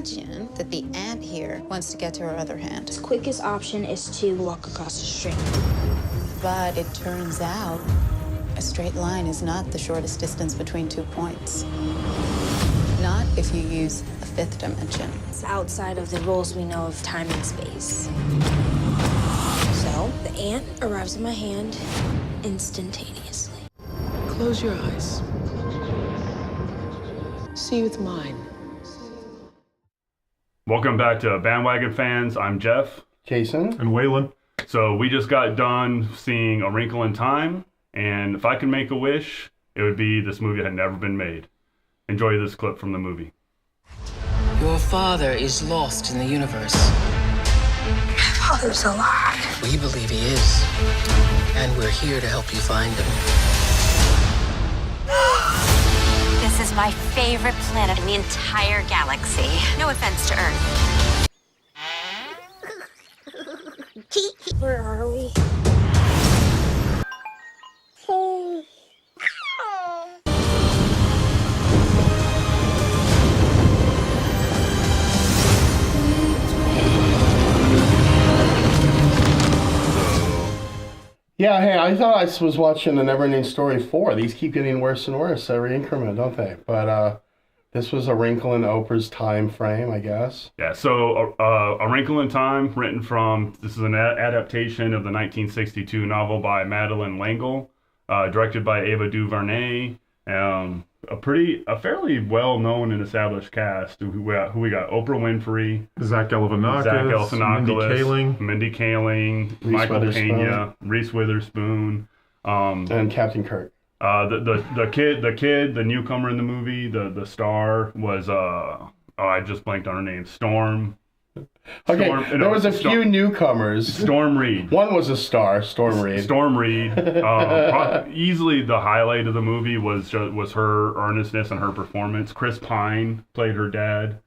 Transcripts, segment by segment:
imagine that the ant here wants to get to her other hand. The quickest option is to walk across the street. But it turns out a straight line is not the shortest distance between 2 points. Not if you use the fifth dimension. It's outside of the rules we know of time and space. So, the ant arrives in my hand instantaneously. Close your eyes. See with mine. Welcome back to Bandwagon Fans. I'm Jeff. Jason. And Waylon. So we just got done seeing A Wrinkle in Time, and if I could make a wish, it would be this movie had never been made. Enjoy this clip from the movie. Your father is lost in the universe. My father's alive. We believe he is. And we're here to help you find him. This is my favorite planet in the entire galaxy. No offense to Earth. Where are we? Yeah, hey, I thought I was watching a Neverending Story 4. These keep getting worse and worse every increment, don't they? But this was A Wrinkle in Oprah's time frame, I guess. Yeah, so A Wrinkle in Time, this is an adaptation of the 1962 novel by Madeleine L'Engle, directed by Ava DuVernay. A fairly well-known and established cast who we got Oprah Winfrey, Zach Galifianakis, Mindy Kaling, Michael Pena, Reese Witherspoon, and Captain Kirk. The newcomer in the movie, the star was I just blanked on her name, Storm. Okay, there was a few newcomers. Storm Reed. One was a star, Storm Reed. Storm Reed. Easily the highlight of the movie was her earnestness and her performance. Chris Pine played her dad.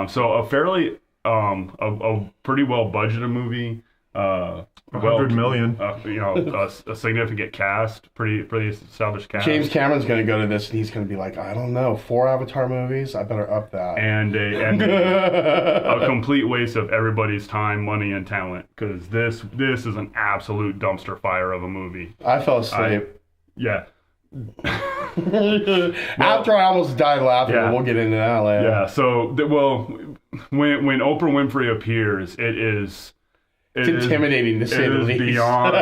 So a fairly a pretty well budgeted movie. $100 million. A significant cast, pretty established cast. James Cameron's going to go to this and he's going to be like, I don't know, 4 Avatar movies? I better up that. And a complete waste of everybody's time, money, and talent, because this is an absolute dumpster fire of a movie. I fell asleep. Yeah. After I almost died laughing, yeah. We'll get into that later. Yeah, so, when Oprah Winfrey appears, it's intimidating to say the least. Beyond.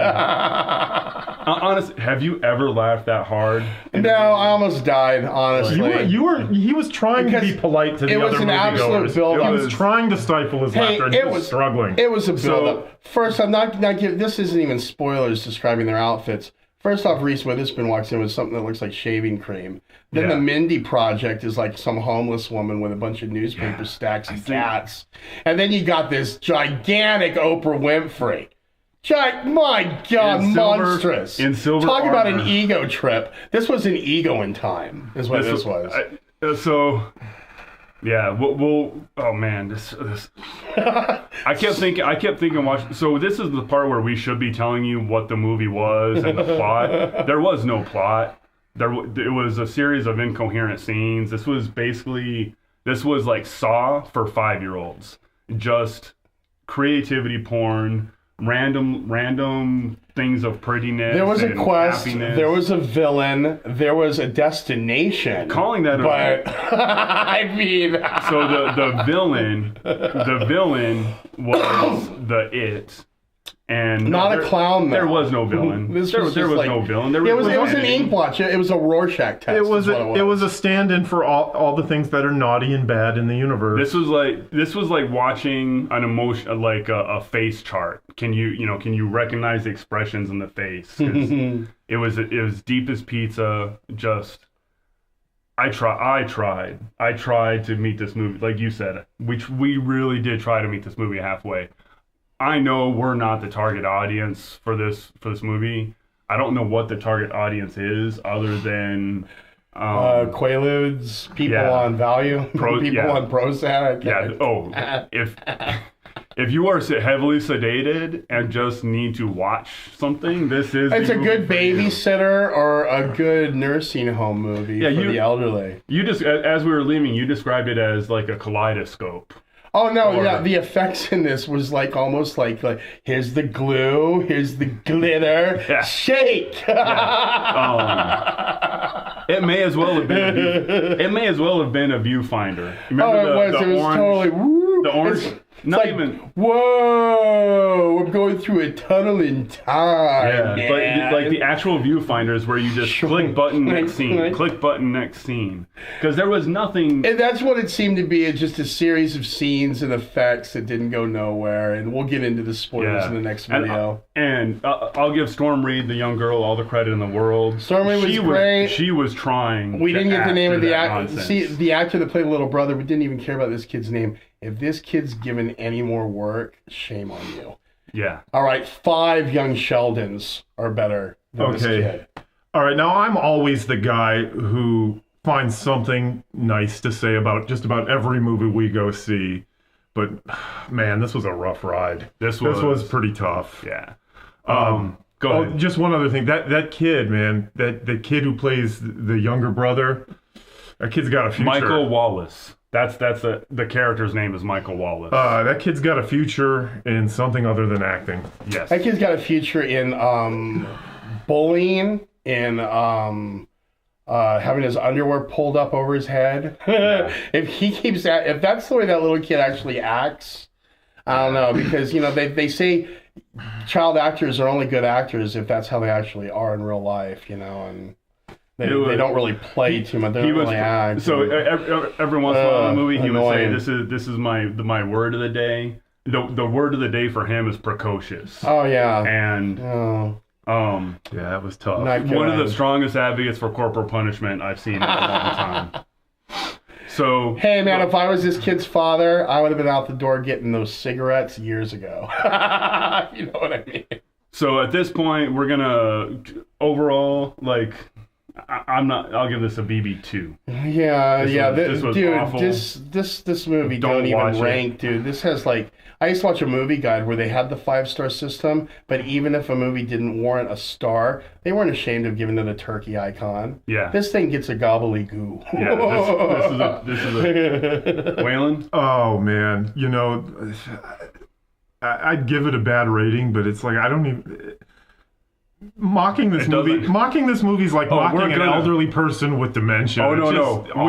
Honestly, have you ever laughed that hard? No, I almost died. Honestly, He was trying to be polite to the other moviegoers. It was an absolute build-up. He was trying to stifle his laughter, and he was struggling. It was a build-up. First, I'm not giving. This isn't even spoilers describing their outfits. First off, Reese Witherspoon walks in with something that looks like shaving cream. Then the Mindy Project is like some homeless woman with a bunch of newspaper stacks and cats. And then you got this gigantic Oprah Winfrey. My God, monstrous. In silver Talk about armor. an ego trip. This was an ego in time, is what this was. Oh man, this. I kept thinking, watching. So this is the part where we should be telling you what the movie was and the plot. There was no plot. It was a series of incoherent scenes. This was like Saw for 5-year-olds. Just creativity porn, random things of prettiness. There was a quest. Happiness. There was a villain. There was a destination. Calling that I mean, so the villain was the It, and not a clown. Though. There was no villain. There was no villain. It was an ink blotch. It was a Rorschach test. It was a stand-in for all the things that are naughty and bad in the universe. This was like watching an emotion, like a face chart. Can you recognize the expressions in the face? 'Cause it was deep as pizza. Just I tried to meet this movie, like you said, which we really did try to meet this movie halfway. I know we're not the target audience for this movie. I don't know what the target audience is other than Quaaludes, people on Value, people on Prozac. Yeah. Oh, if you are heavily sedated and just need to watch something, this is. It's the a movie good for you. babysitter or a good nursing home movie for the elderly. You just, as we were leaving, you described it as like a kaleidoscope. Oh no! Or- Yeah, the effects in this was like almost like here's the glue, here's the glitter, Yeah. shake. It may as well have been. It may as well have been a viewfinder. Remember It was the orange, totally. Woo, the orange. It's Not like, even. Whoa! I'm going through a tunnel in time. Yeah, man. like the actual viewfinders where you just click button next scene, click button next scene. Because there was nothing. And that's what it seemed to be, just a series of scenes and effects that didn't go nowhere. And we'll get into the spoilers in the next video. And I'll give Storm Reed, the young girl, all the credit in the world. Storm Reed was great. She was trying. We didn't get the name of the actor. actor. See, the actor that played the little brother, we didn't even care about this kid's name. If this kid's given any more work, shame on you. Yeah. All right, 5 young Sheldons are better than this kid. All right, now I'm always the guy who finds something nice to say about just about every movie we go see. But man, this was a rough ride. This was pretty tough. Yeah. Go ahead. Just one other thing. That kid, man, that kid who plays the younger brother, that kid's got a future. Michael Wallace. That's the character's name is Michael Wallace. That kid's got a future in something other than acting. Yes. That kid's got a future in bullying, in having his underwear pulled up over his head. If that's the way that little kid actually acts, I don't know, because they say child actors are only good actors if that's how they actually are in real life, and they don't really play too much. They don't really act. So every once in a while in the movie, he would say, "This is my word of the day." The word of the day for him is precocious. Oh yeah. And yeah, it was tough. One of the strongest advocates for corporal punishment I've seen in a long time. So hey man, if I was this kid's father, I would have been out the door getting those cigarettes years ago. You know what I mean? So at this point, we're gonna overall I'll give this a BB2. Yeah, This was dude, awful. this movie don't even rank, dude. This has I used to watch a movie guide where they had the 5-star system, but even if a movie didn't warrant a star, they weren't ashamed of giving it a turkey icon. Yeah. This thing gets a gobbledygoo. Yeah, this is a Waylon? Oh man, I'd give it a bad rating, but it's like I don't even. Mocking this movie is like mocking an elderly person with dementia. Oh no, Awful.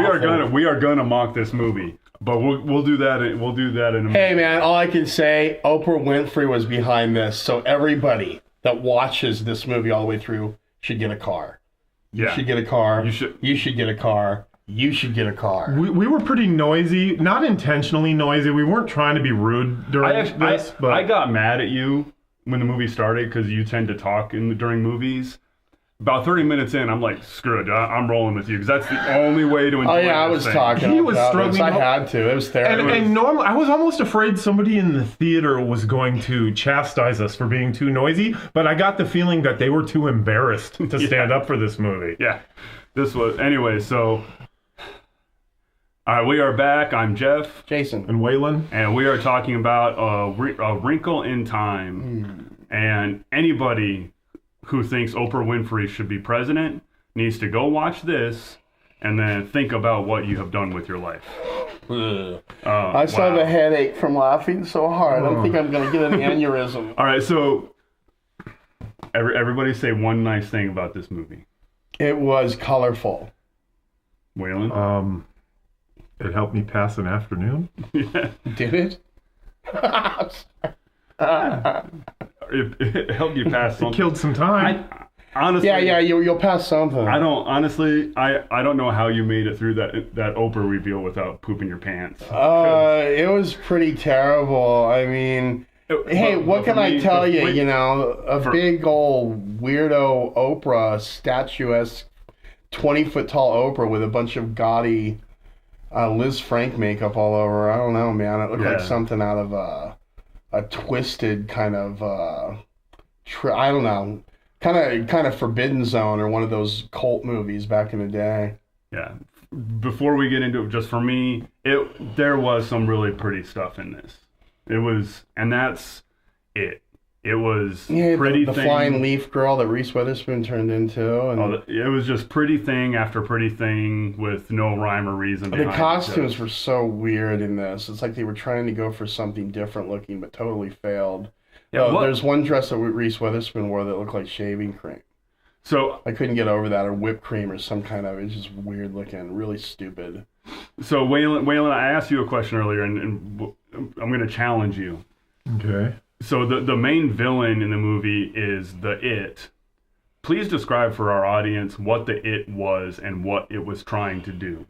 we are gonna mock this movie, but we'll do that. We'll do that in a minute. Hey man, all I can say, Oprah Winfrey was behind this, so everybody that watches this movie all the way through should get a car. You should get a car. You should get a car. You should get a car. We were pretty noisy, not intentionally noisy. We weren't trying to be rude during this. But I got mad at you when the movie started because you tend to talk during movies. About 30 minutes in, I'm like, screw it, I'm rolling with you because that's the only way to enjoy. Oh yeah, I was talking. He was struggling. I had to. It was terrible. And normally, I was almost afraid somebody in the theater was going to chastise us for being too noisy. But I got the feeling that they were too embarrassed to stand up for this movie. Yeah, this was anyway. So, all right, we are back. I'm Jeff, Jason, and Waylon, and we are talking about a Wrinkle in Time. And anybody who thinks Oprah Winfrey should be president needs to go watch this and then think about what you have done with your life. I still have a headache from laughing so hard. I think I'm going to get an aneurysm. All right, so everybody say one nice thing about this movie. It was colorful. Waylon? It helped me pass an afternoon. Yeah. Did it? It helped you pass something. It killed some time. Honestly, yeah, you'll pass something. I don't know how you made it through that Oprah reveal without pooping your pants. It was pretty terrible. I mean, hey, what can I tell you? Big old weirdo Oprah, statuesque, 20-foot tall Oprah with a bunch of gaudy Liz Frank makeup all over. I don't know, man. It looked like something out of a twisted kind of I don't know, kind of Forbidden Zone or one of those cult movies back in the day. Yeah. Before we get into it, just for me, there was some really pretty stuff in this. It was, and that's it. It was Yeah, Pretty the Thing. flying leaf girl that Reese Witherspoon turned into. And It was just Pretty Thing after Pretty Thing with no rhyme or reason the behind costumes it. were so weird in this. It's like they were trying to go for something different looking, but totally failed. Yeah, There's one dress that Reese Witherspoon wore that looked like shaving cream. So I couldn't get over that, or whipped cream, or some kind of. It's just weird looking, really stupid. So Waylon, I asked you a question earlier, and I'm going to challenge you. Okay. So the main villain in the movie is the It. Please describe for our audience what the It was and what it was trying to do.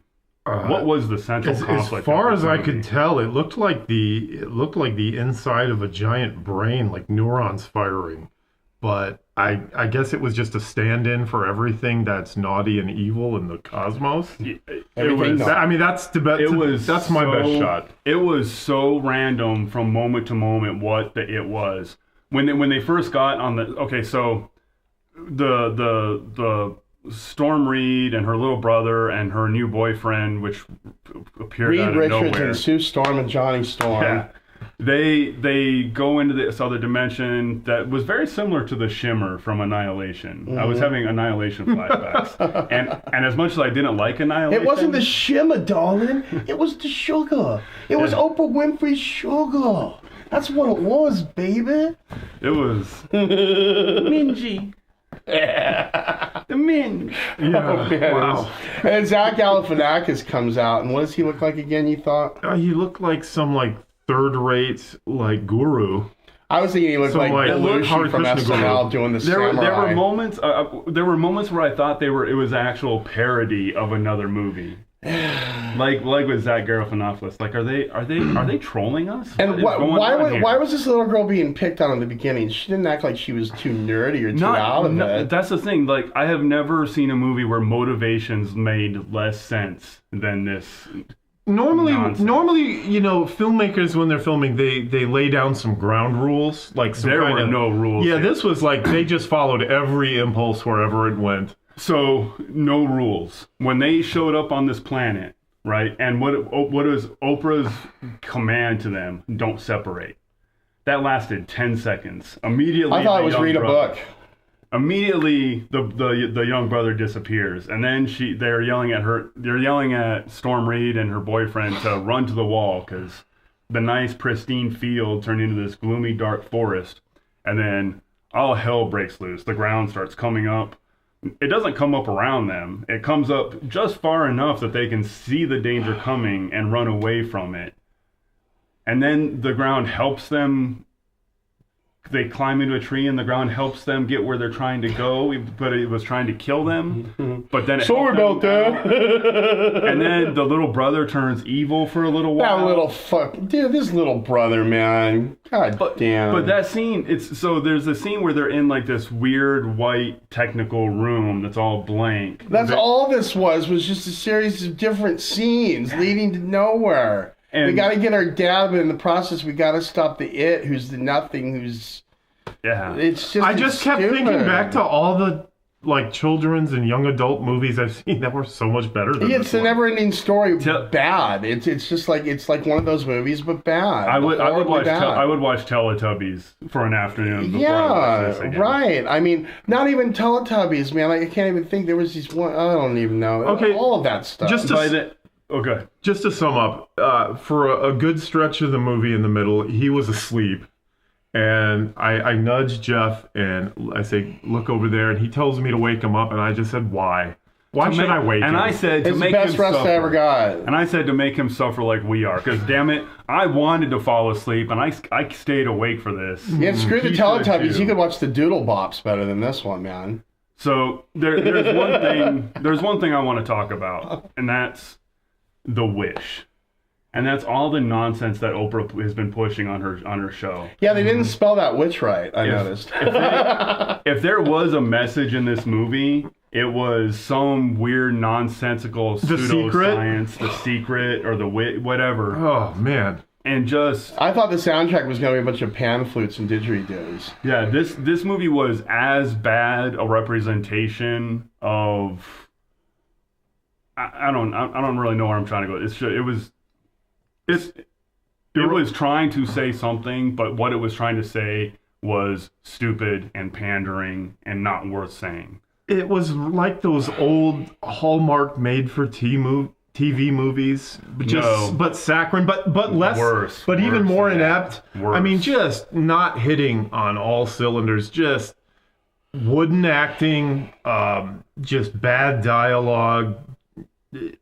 What was the central conflict? As far of this as I movie? could tell, it looked like the inside of a giant brain, like neurons firing. But I guess it was just a stand-in for everything that's naughty and evil in the cosmos. Everything naughty. I mean, that's my best shot. It was so random from moment to moment what the It was. When they first got on so the Storm Reed and her little brother and her new boyfriend, which appeared Reed out of Richards nowhere. and Sue Storm and Johnny Storm. Yeah. They go into this other dimension that was very similar to the Shimmer from Annihilation. Mm-hmm. I was having Annihilation flashbacks, and as much as I didn't like Annihilation, It wasn't the shimmer, darling. It was the sugar. It was Oprah Winfrey's sugar. That's what it was, baby. it was Minji. The Minge. Yeah. Wow. And Zach Galifianakis comes out, and what does he look like again? You thought? He looked like some third-rate guru. I was thinking he looked like Belushi from Krishna SNL Guru. doing the There samurai. were moments. There were moments where I thought it was actual parody of another movie. like with Zach Galifianakis. Like, are they trolling us? And What is going on here? why was this little girl being picked on in the beginning? She didn't act like she was too nerdy or too out of it. That's the thing. Like, I have never seen a movie where motivations made less sense than this. Normally, Nonsense. filmmakers when they're filming, they lay down some ground rules. Like some There kind were of, no rules Yeah, here. this was like they just followed every impulse wherever it went. So no rules. When they showed up on this planet, right? And what is Oprah's command to them? Don't separate. That lasted 10 seconds. Immediately, I thought it the was young read a brother- book. Immediately, the young brother disappears, and then they're yelling at her. They're yelling at Storm Reed and her boyfriend to run to the wall because the nice pristine field turned into this gloomy dark forest, and then all hell breaks loose. The ground starts coming up. It doesn't come up around them. It comes up just far enough that they can see the danger coming and run away from it. And then the ground helps them. They climb into a tree and the ground helps them get where they're trying to go, but it was trying to kill them. But then it Sorry helped about them that. out. And then the little brother turns evil for a little while. That little dude, this little brother, man. God damn. But that scene, there's a scene where they're in like this weird white technical room that's all blank. That's all this was just a series of different scenes leading to nowhere. And we got to get our dad, but in the process, we got to stop the It, who's the nothing, yeah. It's just. I just kept stupid. thinking back to all the children's and young adult movies I've seen that were so much better than It's this a one. never-ending story. Bad. It's just like one of those movies, but bad. I would watch bad. I would watch Teletubbies for an afternoon. Before I watch this Yeah, again. right. I mean, not even Teletubbies, man. I can't even think there was these one. I don't even know. Okay, all of that stuff. just to By the, okay. Just to sum up, for a good stretch of the movie in the middle, he was asleep. And I nudged Jeff and I say, look over there. And he tells me to wake him up. And I just said, why? Why should I wake him? And I said to it's the make best him rest suffer. I ever got. And I said to make him suffer like we are. Because damn it, I wanted to fall asleep and I stayed awake for this. Yeah, screw the He should Teletubbies. too. You could watch the Doodle Bops better than this one, man. So there's one thing. There's one thing I want to talk about, and that's the Wish. And that's all the nonsense that Oprah has been pushing on her show. Yeah, they didn't spell that witch right, I noticed. If there was a message in this movie, it was some weird nonsensical pseudoscience, The Secret, or whatever. Oh, man. And just I thought the soundtrack was going to be a bunch of pan flutes and didgeridoos. yeah, this movie was as bad a representation of. I don't really know where I'm trying to go. It's It was trying to say something, but what it was trying to say was stupid and pandering and not worth saying. It was like those old Hallmark made-for-TV movies, but saccharine, but less, worse, even more yeah. inept. Worse. I mean, just not hitting on all cylinders. Just wooden acting, just bad dialogue.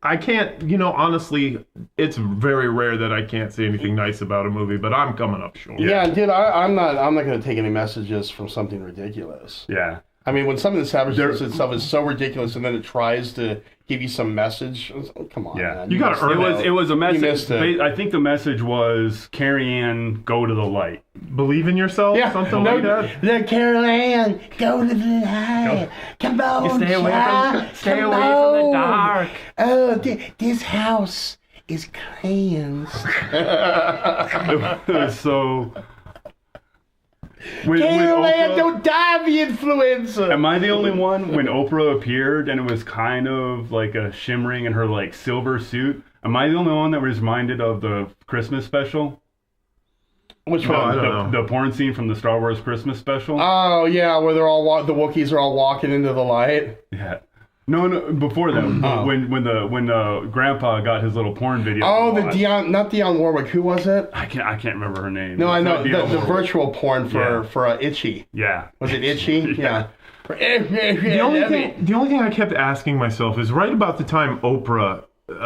I can't, honestly, it's very rare that I can't say anything nice about a movie, but I'm coming up short. Yeah, dude, I'm not going to take any messages from something ridiculous. Yeah. I mean, when something establishes itself is so ridiculous and then it tries to give you some message, come on, man. You got to earn it. It was a message. You missed it. I think the message was, Carrie Ann, go to the light. Believe in yourself? Yeah, Something like that? The Carol Ann, go to the light. Come on, Stay away from the dark. Oh, this house is cleansed. It was so... Carol Ann, don't die of the influenza. Am I the only one when Oprah appeared and it was kind of like a shimmering in her like silver suit? Am I the only one that was reminded of the Christmas special? Which one? I don't know. The porn scene from the Star Wars Christmas special? Oh yeah, where they're all the Wookiees are all walking into the light. Yeah. No, before that, when Grandpa got his little porn video. Oh, not Dionne Warwick. Who was it? I can't remember her name. No, I It's know not the Dionne Warwick. virtual porn for Itchy. Yeah. Was it Itchy? Yeah. The only thing I kept asking myself is right about the time Oprah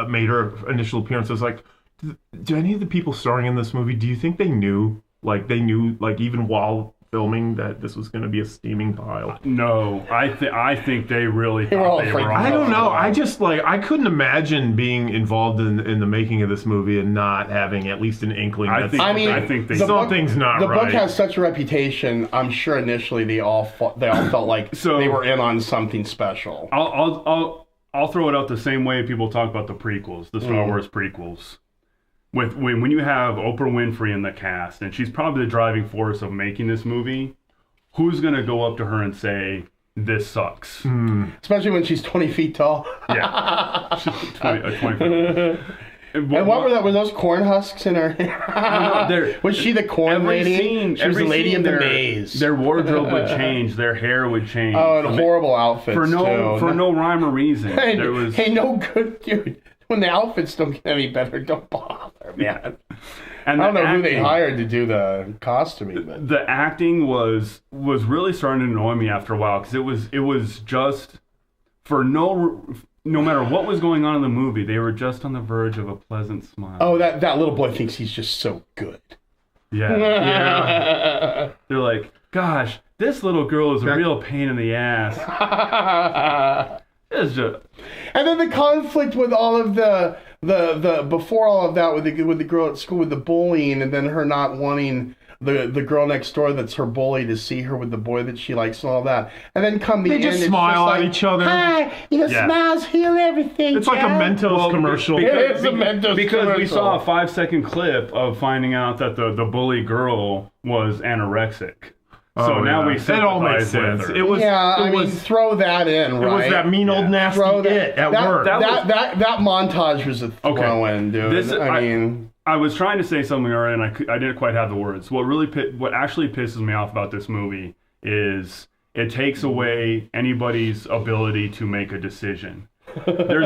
made her initial appearance, I was like, do any of the people starring in this movie, do you think they knew, even while filming, that this was going to be a steaming pile? No, I think they really were all thought they freaked were out. on I don't it. know. I just I couldn't imagine being involved in the making of this movie and not having at least an inkling. I that think they something's not the right. book has such a reputation. I'm sure initially they all felt like So- they were in on something special. I'll throw it out the same way people talk about the prequels, the Star Wars prequels. When you have Oprah Winfrey in the cast, and she's probably the driving force of making this movie, who's going to go up to her and say, this sucks? Especially when she's 20 feet tall. Yeah. 20 And what were those corn husks in her hair? Was she the corn lady? She was the lady in the maze. Their wardrobe would change, their hair would change. Oh, and horrible outfits for no rhyme or reason. Hey, no good, dude. When the outfits don't get any better, don't bother, man. And I don't know who they acting- hired to do the costuming, but The acting was really starting to annoy me after a while, because it was just for no matter what was going on in the movie, they were just on the verge of a pleasant smile. oh, that little boy thinks he's just so good. Yeah. They're like, gosh, this little girl is a real pain in the ass. It's just... And then the conflict with all of the before all of that with the girl at school with the bullying, and then her not wanting the girl next door that's her bully to see her with the boy that she likes and all that. And then come the They end, just it's smile just at like, each other. Hi, Yeah. smiles heal everything. It's like a Jack." Mentos commercial. It is a Mentos Because we commercial. saw a 5-second clip of finding out that the bully girl was anorexic. So now we it all makes sympathize with sense. her. It was I mean, throw that in, right? it was that mean old nasty Throw that it at that, work. That montage was a throw in, dude. I mean, I was trying to say something earlier, and I didn't quite have the words. What actually pisses me off about this movie is it takes away anybody's ability to make a decision. There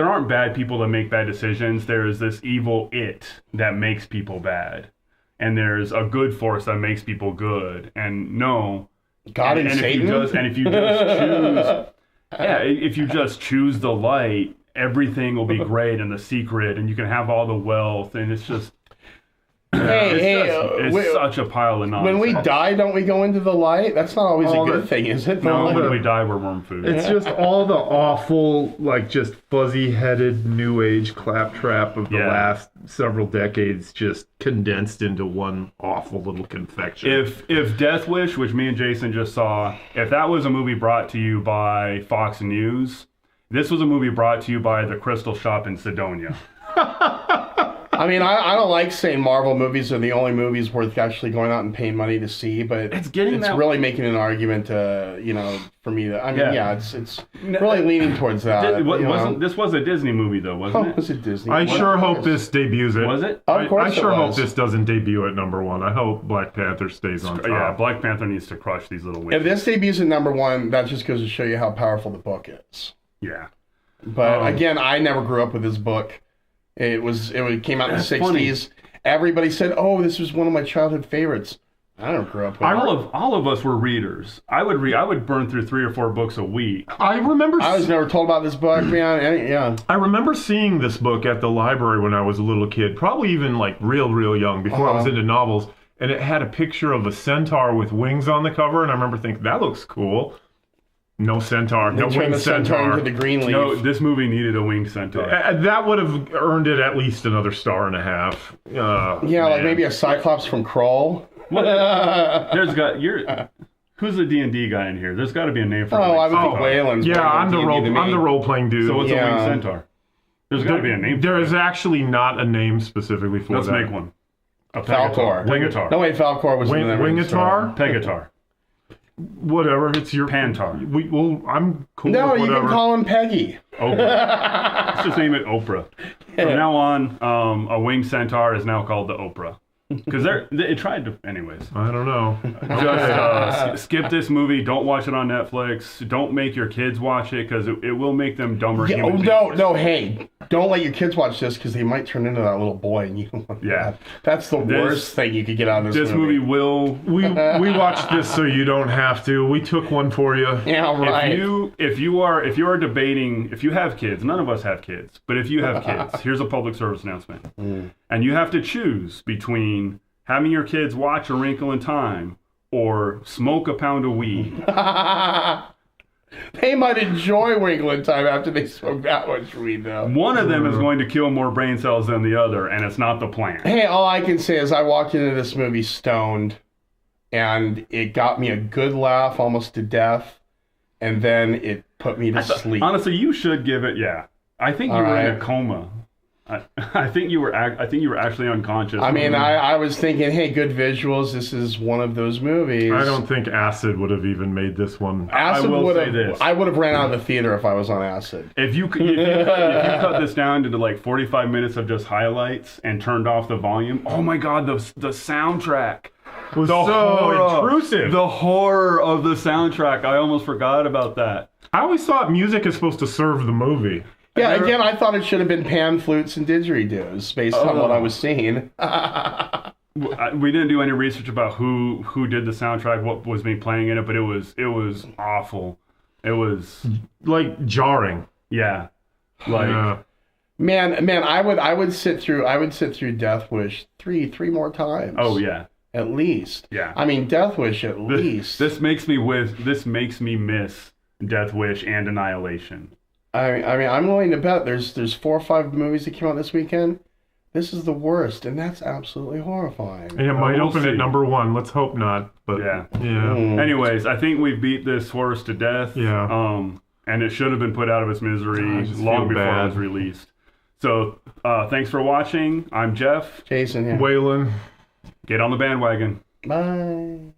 aren't bad people that make bad decisions. There's this evil it that makes people bad, and there's a good force that makes people good. And no, God and Satan. if you just choose, if you just choose the light, everything will be great and the secret, and you can have all the wealth, and it's just. It's such a pile of nonsense. When we die, don't we go into the light? That's not always a good thing, is it? No, when we die, we're worm food. It's just all the awful, just fuzzy-headed new age claptrap of the last several decades, just condensed into one awful little confection. If Death Wish, which me and Jason just saw, if that was a movie brought to you by Fox News, this was a movie brought to you by the Crystal Shop in Sedonia. I mean, I don't like saying Marvel movies are the only movies worth actually going out and paying money to see, but It's really making an argument for me that, I mean, it's really leaning towards that. This was a Disney movie, though, wasn't it? Was it Disney? I sure hope this debuts it. Was it? Of course I sure it hope was. this doesn't debut at number 1. I hope Black Panther stays on top. Yeah, Black Panther needs to crush these little witches. If this debuts at number 1, that just goes to show you how powerful the book is. Yeah. But again, I never grew up with this book. It came out in the 60s. Everybody said, "Oh, this was one of my childhood favorites." I don't grow up with it. All of us were readers. I would burn through 3 or 4 books a week. I was never told about this book, man. Yeah. I remember seeing this book at the library when I was a little kid, probably even like real young, before I was into novels. And it had a picture of a centaur with wings on the cover, and I remember thinking, that looks cool. No centaur, no Turn winged the centaur into the green leaf. No, this movie needed a winged centaur. That would have earned it at least another 1.5 stars. Like maybe a Cyclops from Krull. Who's the D&D guy in here? There's got to be a name for I would think Wayland's. Yeah, I'm the role-playing dude. So what's a winged centaur? There's got to be a name. There is actually not a name specifically for Let's that. make one. A Falcor. Wingatar. No, wait, Falcor was in the Wingatar? Pegatar. Whatever, it's your... Pantar. I'm cool No, with you whatever. can call him Peggy. Oprah. Let's just name it Oprah. From now on, a winged centaur is now called the Oprah. Because it tried to... Anyways. I don't know. Just skip this movie. Don't watch it on Netflix. Don't make your kids watch it because it will make them dumber human beings. No, hey. Don't let your kids watch this because they might turn into that little boy. And you don't want that. That's the worst thing you could get out of this movie. This movie will... We watched this so you don't have to. We took one for you. Yeah, right. If you are debating... If you have kids... None of us have kids. But if you have kids, here's a public service announcement. And you have to choose between having your kids watch A Wrinkle in Time or smoke a pound of weed. They might enjoy Wrinkle in Time after they smoke that much weed, though. One of them is going to kill more brain cells than the other, and it's not the plan. Hey, all I can say is I walked into this movie stoned, and it got me a good laugh almost to death, and then it put me to sleep. Honestly, you should give it, I think you were in a coma. I think you were actually unconscious. I mean, I was thinking, hey, good visuals. This is one of those movies. I don't think acid would have even made this one. Acid would have. I would have ran out of the theater if I was on acid. If you cut this down to like 45 minutes of just highlights and turned off the volume, oh my God, the soundtrack was so intrusive. The horror of the soundtrack. I almost forgot about that. I always thought music is supposed to serve the movie. Yeah, again, I thought it should have been pan flutes and didgeridoos based on what I was seeing. We didn't do any research about who did the soundtrack, what was being playing in it, but it was awful. It was like jarring. Yeah, like man, I would sit through Death Wish three more times. Oh yeah, at least. Yeah, I mean Death Wish at least. This makes me miss Death Wish and Annihilation. I mean, I'm willing to bet there's 4 or 5 movies that came out this weekend. This is the worst, and that's absolutely horrifying. And it might open at number 1. Let's hope not. But yeah. Anyways, I think we beat this horse to death. Yeah. And it should have been put out of its misery long before it was released. So, thanks for watching. I'm Jeff. Jason. Yeah. Waylon. Get on the bandwagon. Bye.